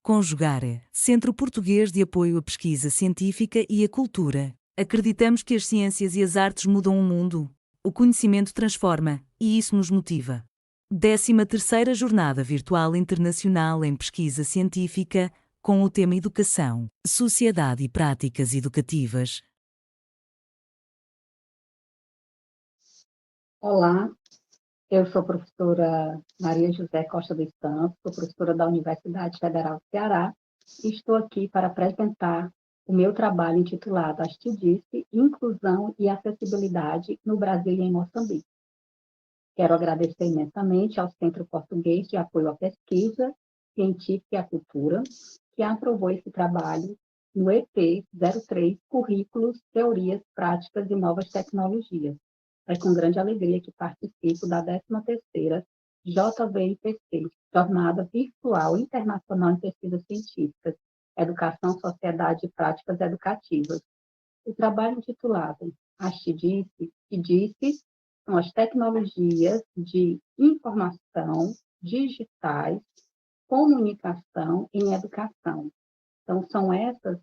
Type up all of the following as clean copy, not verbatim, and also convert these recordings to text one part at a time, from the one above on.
Conjugar, Centro Português de Apoio à Pesquisa Científica e à Cultura. Acreditamos que as ciências e as artes mudam o mundo. O conhecimento transforma, e isso nos motiva. 13ª Jornada Virtual Internacional em Pesquisa Científica, com o tema Educação, Sociedade e Práticas Educativas. Olá, eu sou a professora Maria José Costa dos Santos, sou professora da Universidade Federal do Ceará e estou aqui para apresentar o meu trabalho intitulado Astidice, Inclusão e Acessibilidade no Brasil e em Moçambique. Quero agradecer imensamente ao Centro Português de Apoio à Pesquisa Científica e à Cultura, que aprovou esse trabalho no EP 03 Currículos, Teorias, Práticas e Novas Tecnologias. É com grande alegria que participo da 13ª JVIPC, Jornada Virtual Internacional em Pesquisas Científicas, Educação, Sociedade e Práticas Educativas. O trabalho intitulado Astidice, que disse são as tecnologias de informação digitais, comunicação em educação. Então, são essas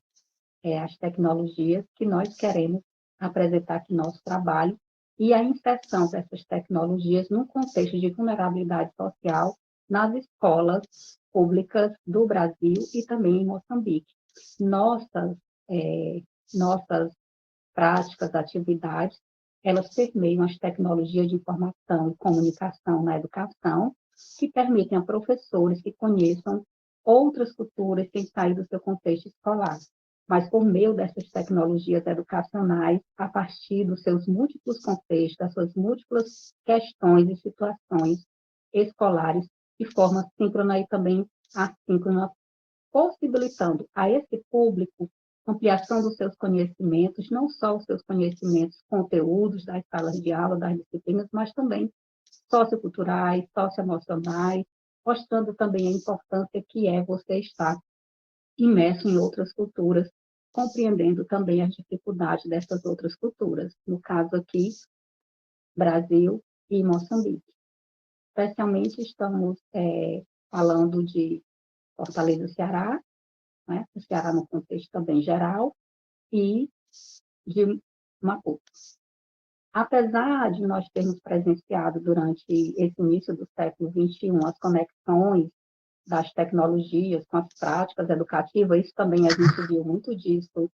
as tecnologias que nós queremos apresentar aqui no nosso trabalho e a inserção dessas tecnologias num contexto de vulnerabilidade social nas escolas públicas do Brasil e também em Moçambique. Nossas práticas, atividades, elas permeiam as tecnologias de informação e comunicação na educação, que permitem a professores que conheçam outras culturas sem sair do seu contexto escolar, mas por meio dessas tecnologias educacionais, a partir dos seus múltiplos contextos, das suas múltiplas questões e situações escolares, de forma síncrona e também assíncrona, possibilitando a esse público ampliação dos seus conhecimentos, não só os seus conhecimentos, conteúdos das salas de aula, das disciplinas, mas também socioculturais, socioemocionais, mostrando também a importância que é você estar imerso em outras culturas, compreendendo também as dificuldades dessas outras culturas, no caso aqui, Brasil e Moçambique. Especialmente estamos falando de Fortaleza, Ceará, né? O Ceará no contexto também geral, e de Maputo. Apesar de nós termos presenciado durante esse início do século XXI as conexões das tecnologias com as práticas educativas, isso também a gente viu muito disso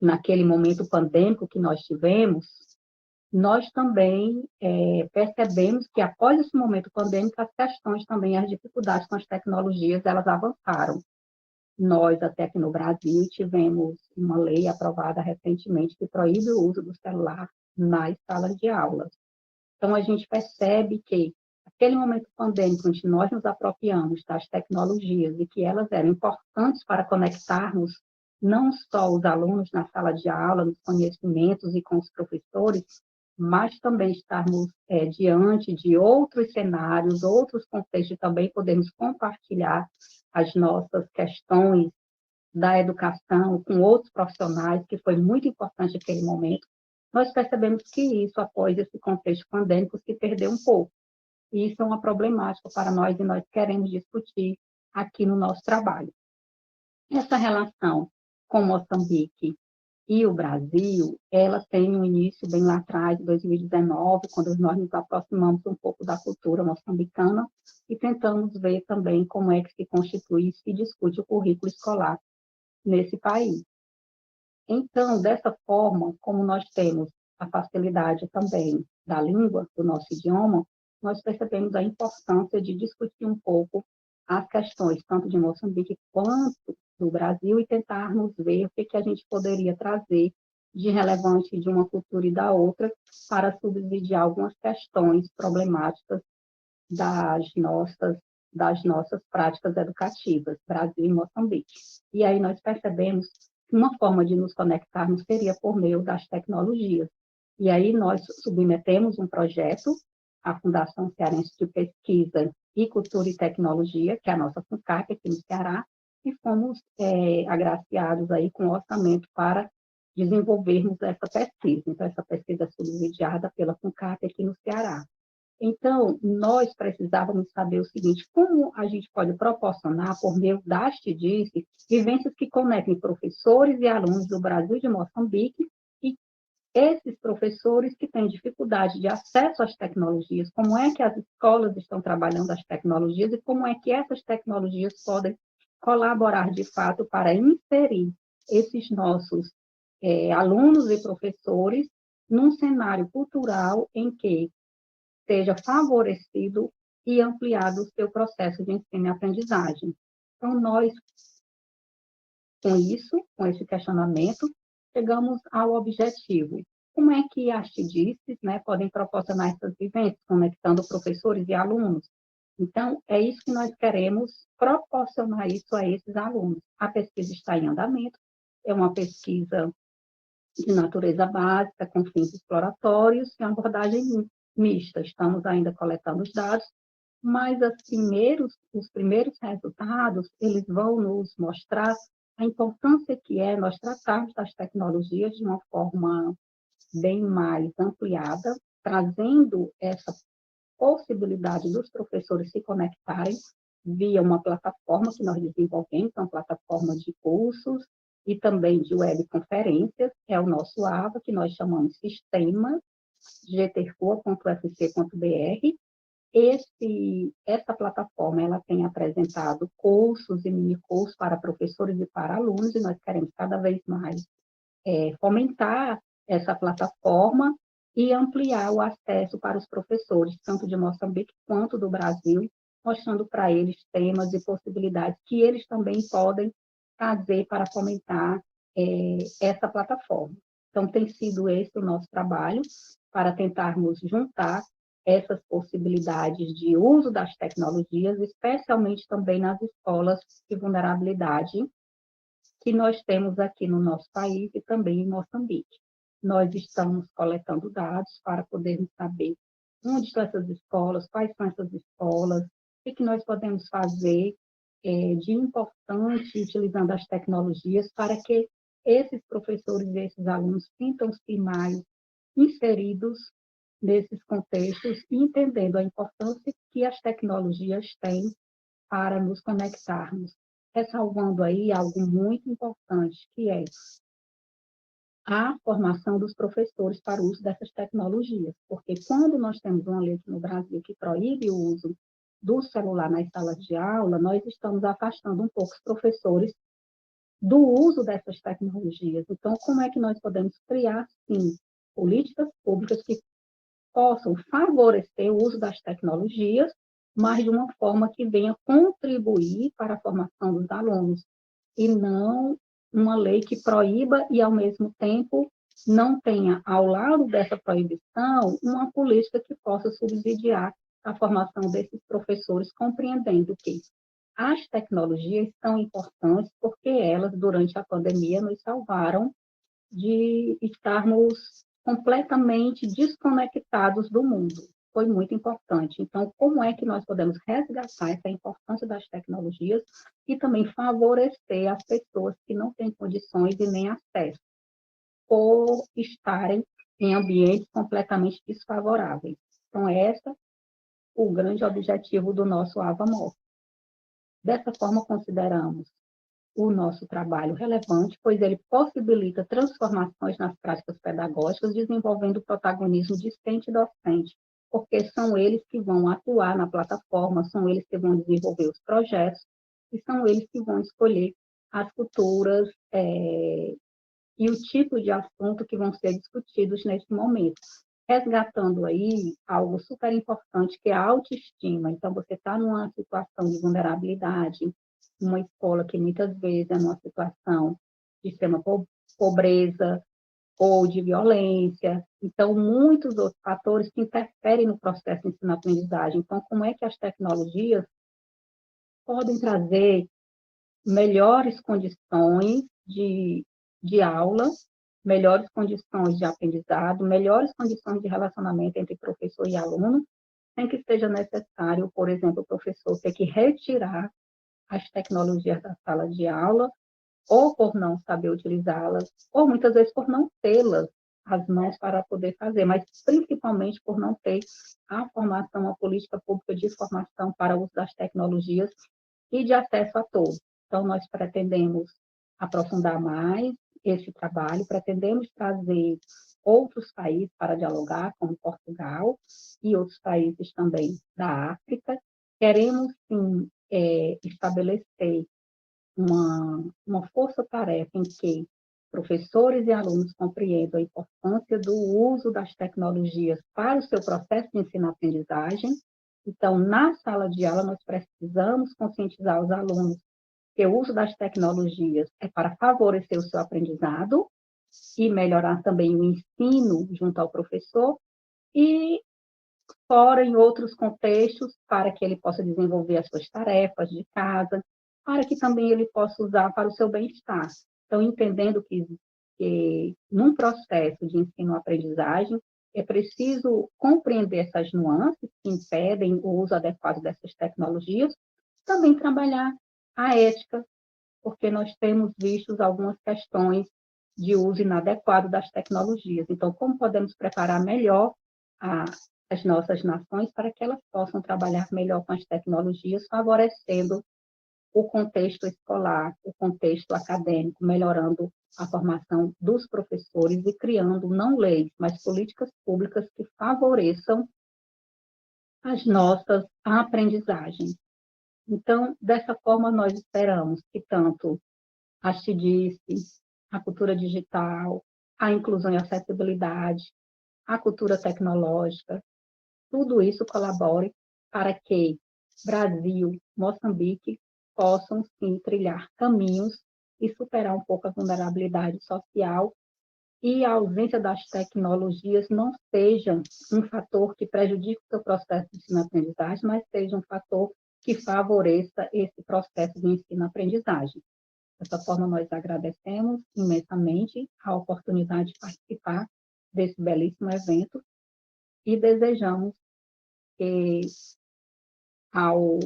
naquele momento pandêmico que nós tivemos, nós também percebemos que após esse momento pandêmico, as questões também, as dificuldades com as tecnologias, elas avançaram. Nós, até aqui no Brasil, tivemos uma lei aprovada recentemente que proíbe o uso do celular nas salas de aula. Então, a gente percebe que, naquele momento pandêmico, onde nós nos apropriamos das tecnologias e que elas eram importantes para conectarmos não só os alunos na sala de aula, nos conhecimentos e com os professores, mas também estarmos diante de outros cenários, outros contextos, também podemos compartilhar as nossas questões da educação com outros profissionais, que foi muito importante naquele momento, nós percebemos que isso, após esse contexto pandêmico, se perdeu um pouco. E isso é uma problemática para nós e nós queremos discutir aqui no nosso trabalho. Essa relação com Moçambique e o Brasil, ela tem um início bem lá atrás, em 2019, quando nós nos aproximamos um pouco da cultura moçambicana e tentamos ver também como é que se constitui e se discute o currículo escolar nesse país. Então, dessa forma, como nós temos a facilidade também da língua, do nosso idioma, nós percebemos a importância de discutir um pouco as questões, tanto de Moçambique quanto do Brasil, e tentarmos ver o que a gente poderia trazer de relevante de uma cultura e da outra para subsidiar algumas questões problemáticas das nossas práticas educativas, Brasil e Moçambique. E aí nós percebemos que uma forma de nos conectarmos seria por meio das tecnologias. E aí nós submetemos um projeto à Fundação Cearense de Pesquisa e Cultura e Tecnologia, que é a nossa FUNCAP aqui no Ceará, e fomos agraciados aí com orçamento para desenvolvermos essa pesquisa. Então, essa pesquisa é subsidiada pela FUNCAP aqui no Ceará. Então, nós precisávamos saber o seguinte: como a gente pode proporcionar, por meio da ArtDice, vivências que conectem professores e alunos do Brasil e de Moçambique, e esses professores que têm dificuldade de acesso às tecnologias, como é que as escolas estão trabalhando as tecnologias e como é que essas tecnologias podem colaborar de fato para inserir esses nossos alunos e professores num cenário cultural em que seja favorecido e ampliado o seu processo de ensino e aprendizagem. Então, nós, com isso, com esse questionamento, chegamos ao objetivo. Como é que as TDICs, né, podem proporcionar essas vivências, conectando professores e alunos? Então, é isso que nós queremos proporcionar isso a esses alunos. A pesquisa está em andamento, é uma pesquisa de natureza básica, com fins exploratórios, e abordagem mista. Estamos ainda coletando os dados, mas os primeiros resultados, eles vão nos mostrar a importância que é nós tratarmos das tecnologias de uma forma bem mais ampliada, trazendo essa possibilidade dos professores se conectarem via uma plataforma que nós desenvolvemos, uma plataforma de cursos e também de webconferências, é o nosso AVA, que nós chamamos Sistema, gtercoa.fc.br. Essa plataforma ela tem apresentado cursos e minicursos para professores e para alunos, e nós queremos cada vez mais fomentar essa plataforma e ampliar o acesso para os professores, tanto de Moçambique quanto do Brasil, mostrando para eles temas e possibilidades que eles também podem fazer para fomentar essa plataforma. Então, tem sido esse o nosso trabalho, para tentarmos juntar essas possibilidades de uso das tecnologias, especialmente também nas escolas de vulnerabilidade, que nós temos aqui no nosso país e também em Moçambique. Nós estamos coletando dados para podermos saber onde estão essas escolas, quais são essas escolas, o que nós podemos fazer de importante utilizando as tecnologias para que esses professores e esses alunos sintam-se mais inseridos nesses contextos e entendendo a importância que as tecnologias têm para nos conectarmos. Ressalvando aí algo muito importante, que é a formação dos professores para o uso dessas tecnologias, porque quando nós temos uma lei no Brasil que proíbe o uso do celular nas salas de aula, nós estamos afastando um pouco os professores do uso dessas tecnologias. Então, como é que nós podemos criar, sim, políticas públicas que possam favorecer o uso das tecnologias, mas de uma forma que venha contribuir para a formação dos alunos, e não uma lei que proíba e, ao mesmo tempo, não tenha, ao lado dessa proibição, uma política que possa subsidiar a formação desses professores, compreendendo que as tecnologias são importantes porque elas, durante a pandemia, nos salvaram de estarmos completamente desconectados do mundo. Foi muito importante. Então, como é que nós podemos resgatar essa importância das tecnologias e também favorecer as pessoas que não têm condições e nem acesso, por estarem em ambientes completamente desfavoráveis? Então, esse é o grande objetivo do nosso AvaMoc. Dessa forma, consideramos o nosso trabalho relevante, pois ele possibilita transformações nas práticas pedagógicas, desenvolvendo o protagonismo discente e docente, porque são eles que vão atuar na plataforma, são eles que vão desenvolver os projetos, e são eles que vão escolher as culturas e o tipo de assunto que vão ser discutidos nesse momento. Resgatando aí algo super importante, que é a autoestima. Então, você está numa situação de vulnerabilidade, uma escola que muitas vezes é numa situação de extrema pobreza ou de violência. Então, muitos outros fatores que interferem no processo de ensino-aprendizagem. Então, como é que as tecnologias podem trazer melhores condições de aula, melhores condições de aprendizado, melhores condições de relacionamento entre professor e aluno, sem que seja necessário, por exemplo, o professor ter que retirar as tecnologias da sala de aula, ou por não saber utilizá-las, ou muitas vezes por não tê-las as mãos para poder fazer, mas principalmente por não ter a formação, a política pública de formação para o uso das tecnologias e de acesso a todos. Então, nós pretendemos aprofundar mais esse trabalho, pretendemos trazer outros países para dialogar, como Portugal e outros países também da África. Queremos, sim, estabelecer uma força-tarefa em que professores e alunos compreendam a importância do uso das tecnologias para o seu processo de ensino-aprendizagem. Então, na sala de aula, nós precisamos conscientizar os alunos que o uso das tecnologias é para favorecer o seu aprendizado e melhorar também o ensino junto ao professor, e fora em outros contextos, para que ele possa desenvolver as suas tarefas de casa, para que também ele possa usar para o seu bem-estar. Então, entendendo que num processo de ensino-aprendizagem, é preciso compreender essas nuances que impedem o uso adequado dessas tecnologias, também trabalhar a ética, porque nós temos visto algumas questões de uso inadequado das tecnologias. Então, como podemos preparar melhor a, as nossas nações para que elas possam trabalhar melhor com as tecnologias, favorecendo o contexto escolar, o contexto acadêmico, melhorando a formação dos professores e criando não leis, mas políticas públicas que favoreçam as nossas aprendizagens. Então, dessa forma, nós esperamos que tanto a CIDICE, a cultura digital, a inclusão e acessibilidade, a cultura tecnológica, tudo isso colabore para que Brasil, Moçambique possam sim trilhar caminhos e superar um pouco a vulnerabilidade social, e a ausência das tecnologias não seja um fator que prejudique o seu processo de ensino-aprendizagem, mas seja um fator que favoreça esse processo de ensino-aprendizagem. Dessa forma, nós agradecemos imensamente a oportunidade de participar desse belíssimo evento e desejamos que, ao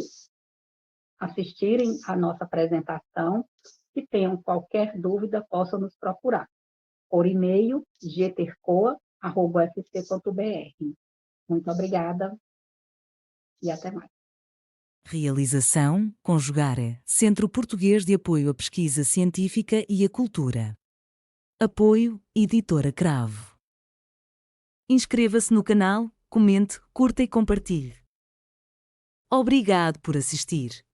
assistirem à nossa apresentação, se tenham qualquer dúvida, possam nos procurar por e-mail gtercoa@fc.br. Muito obrigada e até mais. Realização: Conjugare, Centro Português de Apoio à Pesquisa Científica e à Cultura. Apoio: Editora Cravo. Inscreva-se no canal, comente, curta e compartilhe. Obrigado por assistir.